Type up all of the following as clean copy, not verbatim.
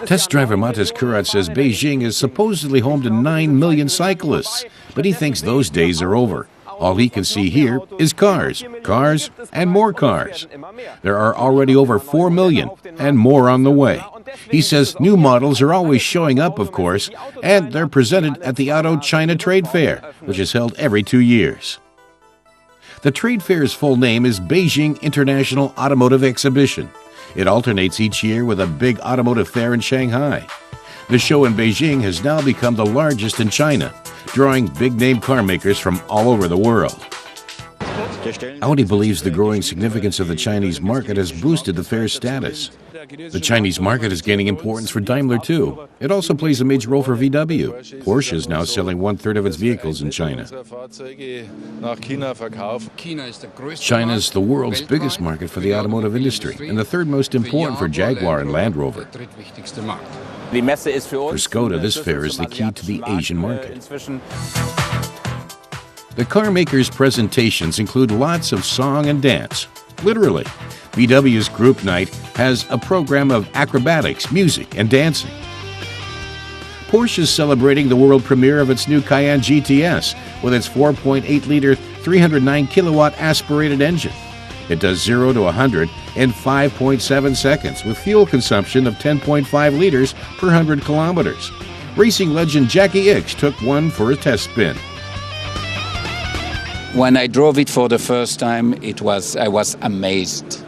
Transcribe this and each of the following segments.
Test driver Matis Kurat says Beijing is supposedly home to 9 million cyclists, but he thinks those days are over. All he can see here is cars, cars, and more cars. There are already over 4 million, and more on the way. He says new models are always showing up, of course, and they're presented at the China Tradefair, which is held every 2 years. The trade fair's full name is Beijing International Automotive Exhibition. It alternates each year with a big automotive fair in Shanghai. The show in Beijing has now become the largest in China, drawing big-name car makers from all over the world. Audi believes the growing significance of the Chinese market has boosted the fair's status. The Chinese market is gaining importance for Daimler too. It also plays a major role for VW. Porsche is now selling 1/3 of its vehicles in China. China is the world's biggest market for the automotive industry and the third most important for Jaguar and Land Rover. For Skoda, this fair is the key to the Asian market. The car makers' presentations include lots of song and dance. Literally, VW's Group Night has a program of acrobatics, music, and dancing. Porsche is celebrating the world premiere of its new Cayenne GTS with its 4.8-liter, 309-kilowatt aspirated engine. It does 0 to 100 in 5.7 seconds with fuel consumption of 10.5 liters per 100 kilometers. Racing legend Jackie Ickx took one for a test spin. When I drove it for the first time, I was amazed.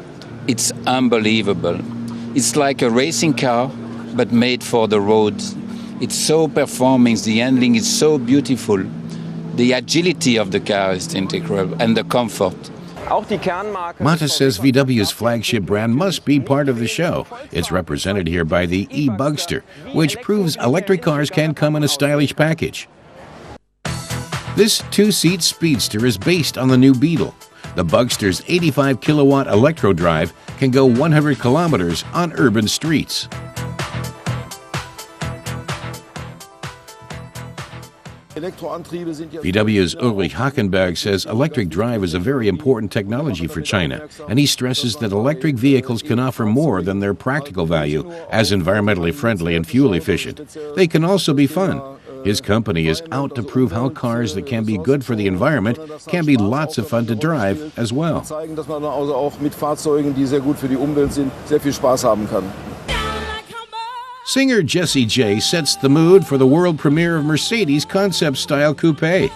It's unbelievable. It's like a racing car, but made for the road. It's so performing, the handling is so beautiful. The agility of the car is integral, and the comfort. Mata says VW's flagship brand must be part of the show. It's represented here by the e-Bugster, which proves electric cars can come in a stylish package. This two-seat speedster is based on the new Beetle. The Bugster's 85-kilowatt electro drive can go 100 kilometers on urban streets. VW's Ulrich Hackenberg says electric drive is a very important technology for China, and he stresses that electric vehicles can offer more than their practical value as environmentally friendly and fuel efficient. They can also be fun. His company is out to prove how cars that can be good for the environment can be lots of fun to drive as well. Singer Jessie J sets the mood for the world premiere of Mercedes' concept-style coupe.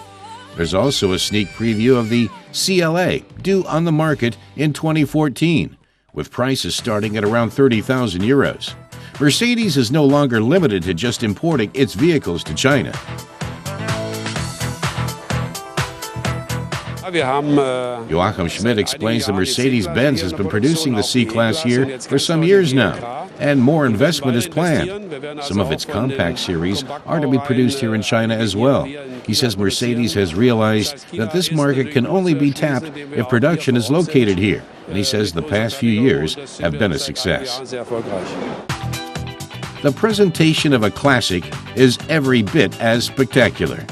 There's also a sneak preview of the CLA, due on the market in 2014, with prices starting at around 30,000 euros. Mercedes is no longer limited to just importing its vehicles to China. Joachim Schmidt explains that Mercedes-Benz has been producing the C-Class here for some years now, and more investment is planned. Some of its compact series are to be produced here in China as well. He says Mercedes has realized that this market can only be tapped if production is located here, and he says the past few years have been a success. The presentation of a classic is every bit as spectacular.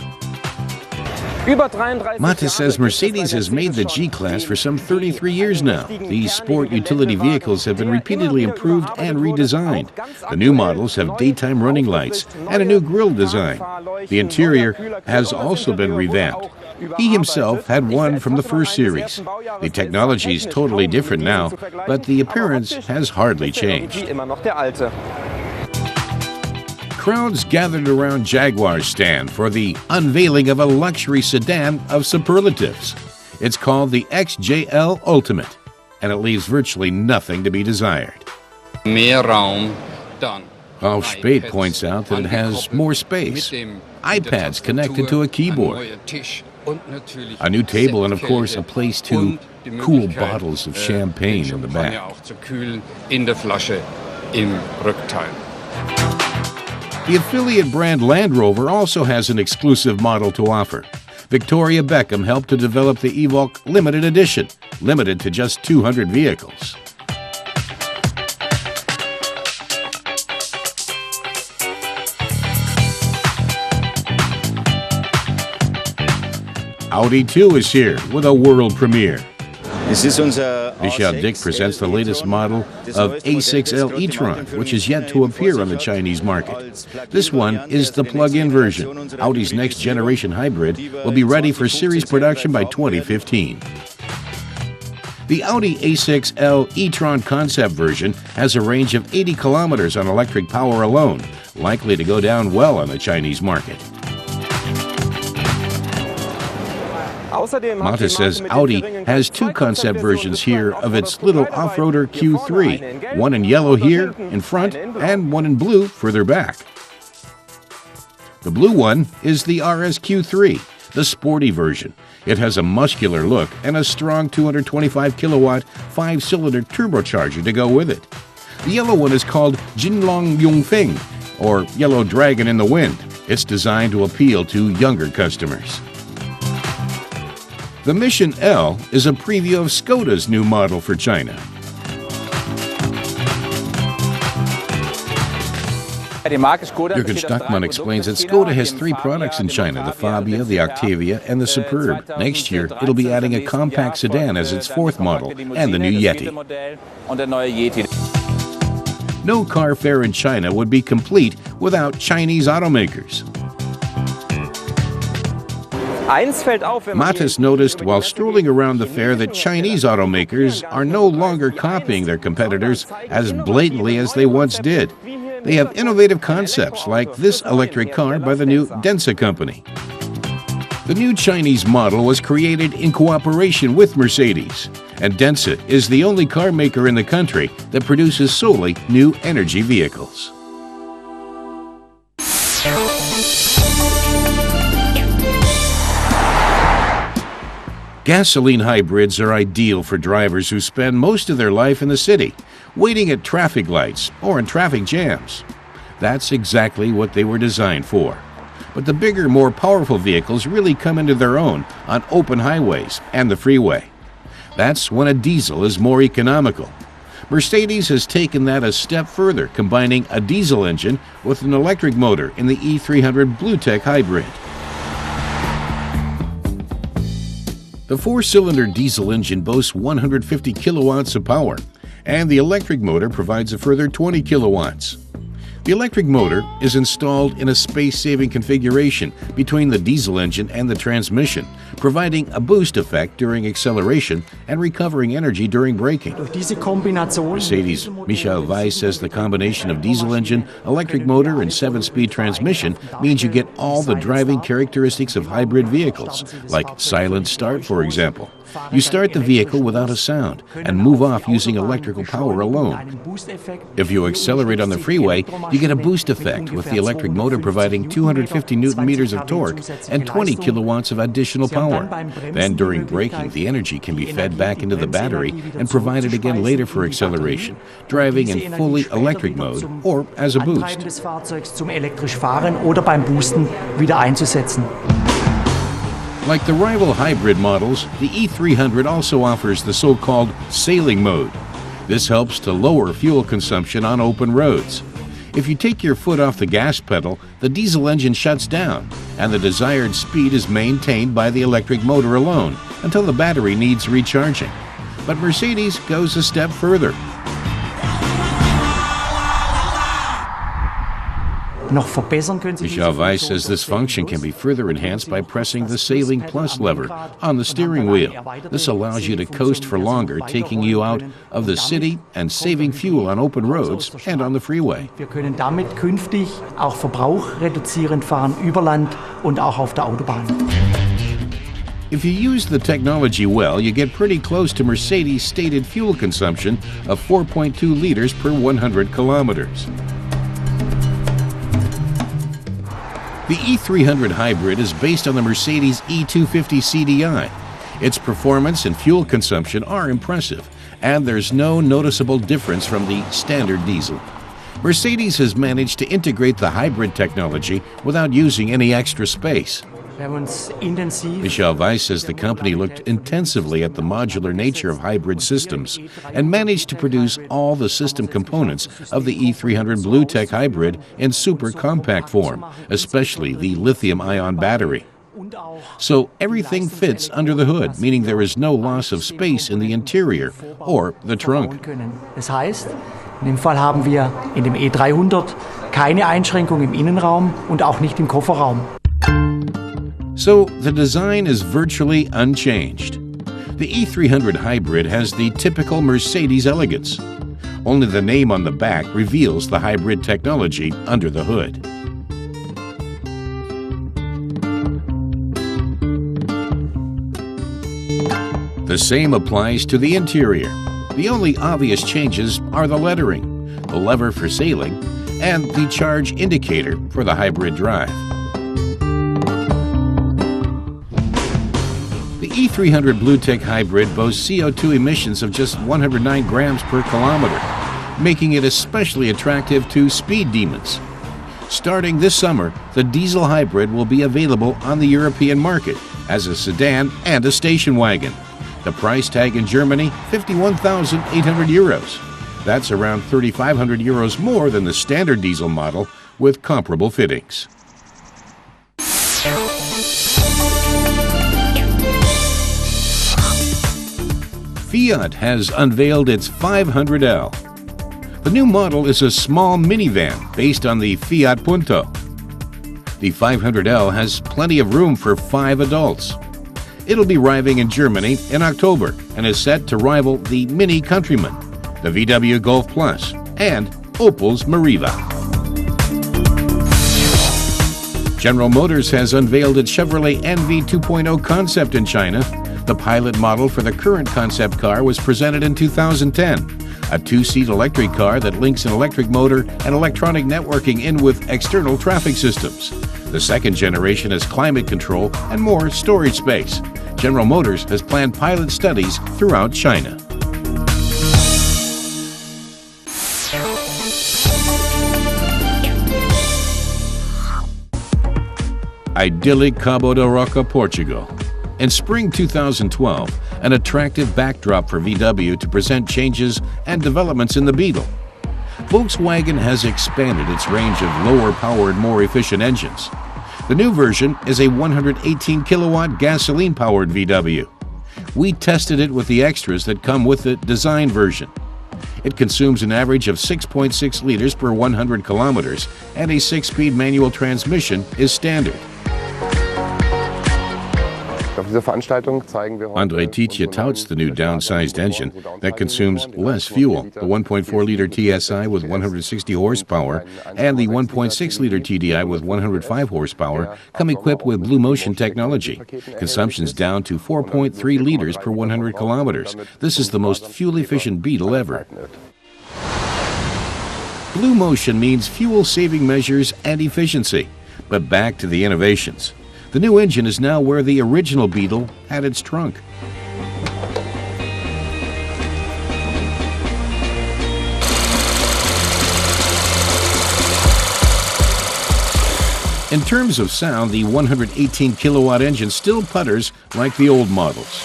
Mata says Mercedes has made the G-Class for some 33 years now. These sport utility vehicles have been repeatedly improved and redesigned. The new models have daytime running lights and a new grille design. The interior has also been revamped. He himself had one from the first series. The technology is totally different now, but the appearance has hardly changed. Crowds gathered around Jaguar's stand for the unveiling of a luxury sedan of superlatives. It's called the XJL Ultimate, and it leaves virtually nothing to be desired. Ralf Speth points out that it has more space, iPads connected to a keyboard, a new table, and of course a place to cool bottles of champagne in the back. The affiliate brand Land Rover also has an exclusive model to offer. Victoria Beckham helped to develop the Evoque Limited Edition, limited to just 200 vehicles. Audi too is here with a world premiere. Es ist unser Michel Dick presents the latest model of A6L e-tron, which is yet to appear on the Chinese market. This one is the plug-in version. Audi's next generation hybrid will be ready for series production by 2015. The Audi A6L e-tron concept version has a range of 80 kilometers on electric power alone, likely to go down well on the Chinese market. Mata says Audi has two concept versions here of its little off-roader Q3, one in yellow here in front and one in blue further back. The blue one is the RSQ3, the sporty version. It has a muscular look and a strong 225 kilowatt 5-cylinder turbocharger to go with it. The yellow one is called Jinlong Yongfeng, or Yellow Dragon in the Wind. It's designed to appeal to younger customers. The Mission L is a preview of Škoda's new model for China. Jürgen Stockmann explains that Škoda has 3 products in China, the Fabia, the Octavia, and the Superb. Next year, it'll be adding a compact sedan as its 4th model, and the new Yeti. No car fair in China would be complete without Chinese automakers. Matas noticed while strolling around the fair that Chinese automakers are no longer copying their competitors as blatantly as they once did. They have innovative concepts like this electric car by the new Denza company. The new Chinese model was created in cooperation with Mercedes, and Denza is the only car maker in the country that produces solely new energy vehicles. Gasoline hybrids are ideal for drivers who spend most of their life in the city, waiting at traffic lights or in traffic jams. That's exactly what they were designed for. But the bigger, more powerful vehicles really come into their own on open highways and the freeway. That's when a diesel is more economical. Mercedes has taken that a step further, combining a diesel engine with an electric motor in the E300 BlueTech hybrid. The 4-cylinder diesel engine boasts 150 kilowatts of power, and the electric motor provides a further 20 kilowatts. The electric motor is installed in a space-saving configuration between the diesel engine and the transmission, providing a boost effect during acceleration and recovering energy during braking. Mercedes' Michael Weiss says the combination of diesel engine, electric motor, and 7-speed transmission means you get all the driving characteristics of hybrid vehicles, like silent start, for example. You start the vehicle without a sound and move off using electrical power alone. If you accelerate on the freeway, you get a boost effect with the electric motor providing 250 Newton meters of torque and 20 kilowatts of additional power. Then during braking, the energy can be fed back into the battery and provided again later for acceleration, driving in fully electric mode or as a boost. Like the rival hybrid models, the E300 also offers the so-called sailing mode. This helps to lower fuel consumption on open roads. If you take your foot off the gas pedal, the diesel engine shuts down, and the desired speed is maintained by the electric motor alone until the battery needs recharging. But Mercedes goes a step further. Michael Weiss says this function can be further enhanced by pressing the Sailing Plus lever on the steering wheel. This allows you to coast for longer, taking you out of the city and saving fuel on open roads and on the freeway. If you use the technology well, you get pretty close to Mercedes' stated fuel consumption of 4.2 liters per 100 kilometers. The E300 hybrid is based on the Mercedes E250 CDI. Its performance and fuel consumption are impressive, and there's no noticeable difference from the standard diesel. Mercedes has managed to integrate the hybrid technology without using any extra space. Michael Weiss says the company looked intensively at the modular nature of hybrid systems and managed to produce all the system components of the E300 BlueTech hybrid in super compact form, especially the lithium-ion battery. So everything fits under the hood, meaning there is no loss of space in the interior or the trunk. Das heißt, in dem Fall haben wir in dem E300 keine Einschränkung im Innenraum und auch nicht im Kofferraum. So the design is virtually unchanged. The E300 hybrid has the typical Mercedes elegance. Only the name on the back reveals the hybrid technology under the hood. The same applies to the interior. The only obvious changes are the lettering, the lever for sailing, and the charge indicator for the hybrid drive. The E300 BlueTech Hybrid boasts CO2 emissions of just 109 grams per kilometer, making it especially attractive to speed demons. Starting this summer, the diesel hybrid will be available on the European market as a sedan and a station wagon. The price tag in Germany, 51,800 euros. That's around 3,500 euros more than the standard diesel model with comparable fittings. Fiat has unveiled its 500L. The new model is a small minivan based on the Fiat Punto. The 500L has plenty of room for 5 adults. It'll be arriving in Germany in October and is set to rival the Mini Countryman, the VW Golf Plus, and Opel's Meriva. General Motors has unveiled its Chevrolet NV 2.0 concept in China. The pilot model for the current concept car was presented in 2010, a 2-seat electric car that links an electric motor and electronic networking in with external traffic systems. The second generation has climate control and more storage space. General Motors has planned pilot studies throughout China. Idyllic Cabo da Roca, Portugal. In spring 2012, an attractive backdrop for VW to present changes and developments in the Beetle. Volkswagen has expanded its range of lower-powered, more efficient engines. The new version is a 118-kilowatt gasoline-powered VW. We tested it with the extras that come with the design version. It consumes an average of 6.6 liters per 100 kilometers, and a 6-speed manual transmission is standard. Andre Tietje touts the new downsized engine that consumes less fuel. The 1.4-liter TSI with 160 horsepower and the 1.6-liter TDI with 105 horsepower come equipped with Blue Motion technology. Consumption's down to 4.3 liters per 100 kilometers. This is the most fuel-efficient Beetle ever. Blue Motion means fuel-saving measures and efficiency. But back to the innovations. The new engine is now where the original Beetle had its trunk. In terms of sound, the 118-kilowatt engine still putters like the old models.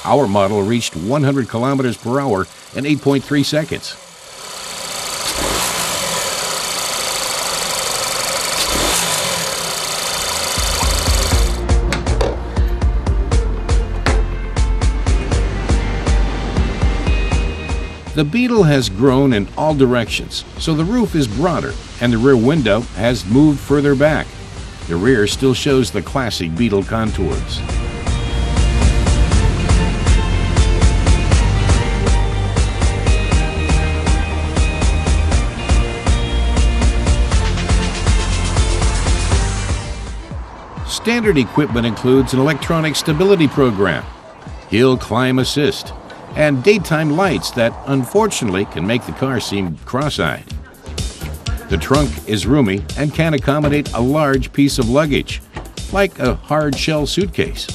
Our model reached 100 kilometers per hour in 8.3 seconds. The Beetle has grown in all directions, so the roof is broader and the rear window has moved further back. The rear still shows the classic Beetle contours. Standard equipment includes an electronic stability program, hill climb assist, and daytime lights that unfortunately can make the car seem cross-eyed. The trunk is roomy and can accommodate a large piece of luggage, like a hard shell suitcase.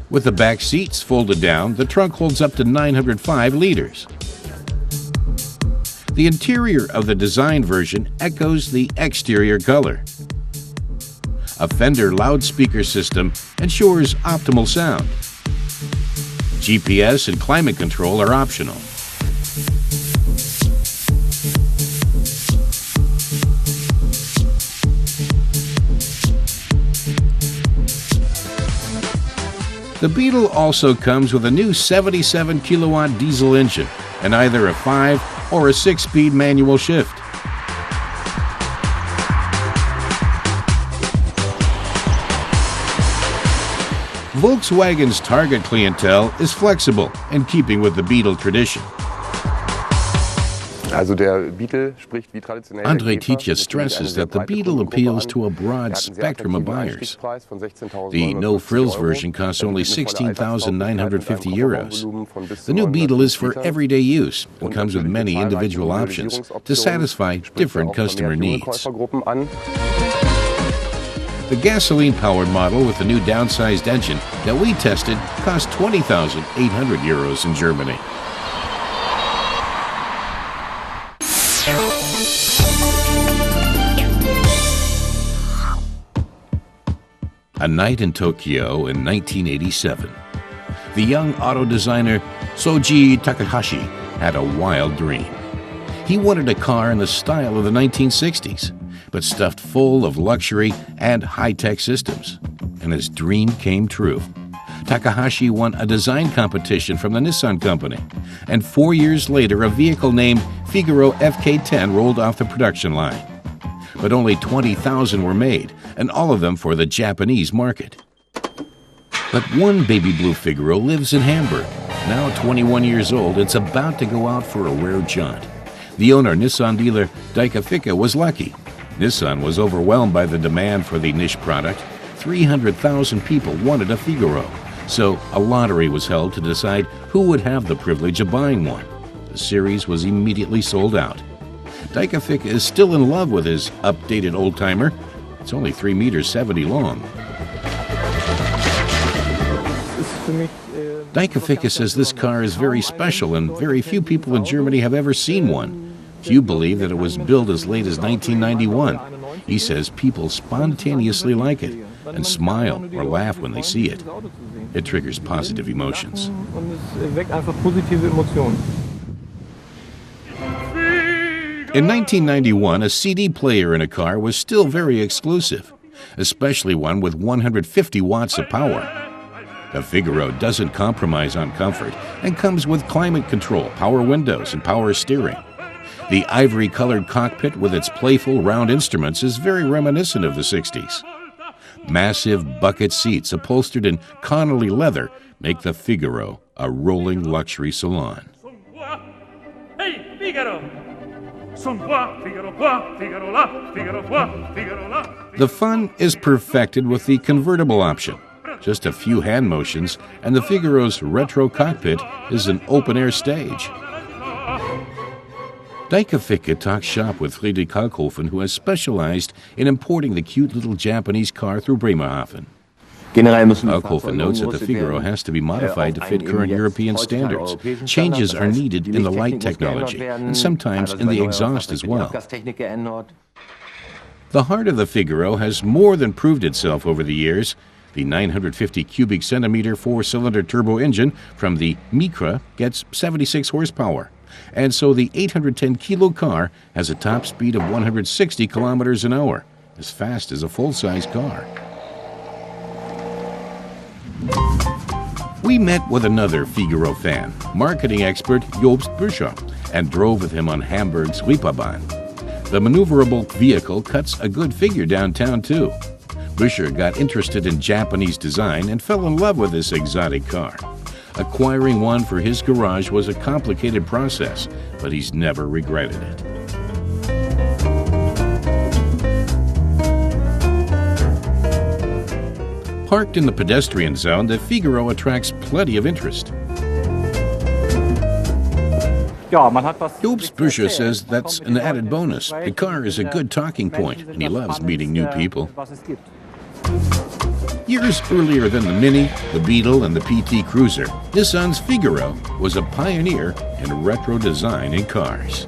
With the back seats folded down, the trunk holds up to 905 liters. The interior of the design version echoes the exterior color. A Fender loudspeaker system ensures optimal sound. GPS and climate control are optional. The Beetle also comes with a new 77 kilowatt diesel engine and either a 5 or a 6-speed manual shift. Volkswagen's target clientele is flexible, in keeping with the Beetle tradition. André Tietje stresses that the Beetle appeals to a broad spectrum of buyers. The no-frills version costs only €16,950. The new Beetle is for everyday use and comes with many individual options to satisfy different customer needs. The gasoline-powered model with the new downsized engine that we tested cost €20,800 in Germany. A night in Tokyo in 1987. The young auto designer Soji Takahashi had a wild dream. He wanted a car in the style of the 1960s, but stuffed full of luxury and high-tech systems. And his dream came true. Takahashi won a design competition from the Nissan company, and 4 years later a vehicle named Figaro FK10 rolled off the production line. But only 20,000 were made, and all of them for the Japanese market. But one baby blue Figaro lives in Hamburg. Now 21 years old, it's about to go out for a rare jaunt. The owner, Nissan dealer Daika Fika, was lucky. Nissan was overwhelmed by the demand for the niche product. 300,000 people wanted a Figaro, so a lottery was held to decide who would have the privilege of buying one. The series was immediately sold out. Daika Fika is still in love with his updated old-timer. It's only 3 meters 70 long. Daika Fika says this car is very special and very few people in Germany have ever seen one. Few believe that it was built as late as 1991. He says people spontaneously like it and smile or laugh when they see it. It triggers positive emotions. In 1991, a CD player in a car was still very exclusive, especially one with 150 watts of power. The Figaro doesn't compromise on comfort and comes with climate control, power windows, and power steering. The ivory-colored cockpit with its playful round instruments is very reminiscent of the 60s. Massive bucket seats upholstered in Connolly leather make the Figaro a rolling luxury salon. Hey, Figaro! The fun is perfected with the convertible option. Just a few hand motions, and the Figaro's retro cockpit is an open-air stage. Daika Fika talks shop with Friedrich Kalkofen, who has specialized in importing the cute little Japanese car through Bremerhaven. Kalkofen notes that the Figaro has to be modified to fit current European standards. Changes are needed in the light technology, and sometimes in the exhaust as well. The heart of the Figaro has more than proved itself over the years. The 950 cubic centimeter 4-cylinder turbo engine from the Micra gets 76 horsepower. And so the 810-kilo car has a top speed of 160 kilometers an hour, as fast as a full-size car. We met with another Figaro fan, marketing expert Jobst Büscher, and drove with him on Hamburg's Reeperbahn. The maneuverable vehicle cuts a good figure downtown, too. Büscher got interested in Japanese design and fell in love with this exotic car. Acquiring one for his garage was a complicated process, but he's never regretted it. Parked in the pedestrian zone, the Figaro attracts plenty of interest. Jobst Büscher says that's an added bonus. The car is a good talking point, and he loves meeting new people. Years earlier than the Mini, the Beetle, and the PT Cruiser, Nissan's Figaro was a pioneer in retro design in cars.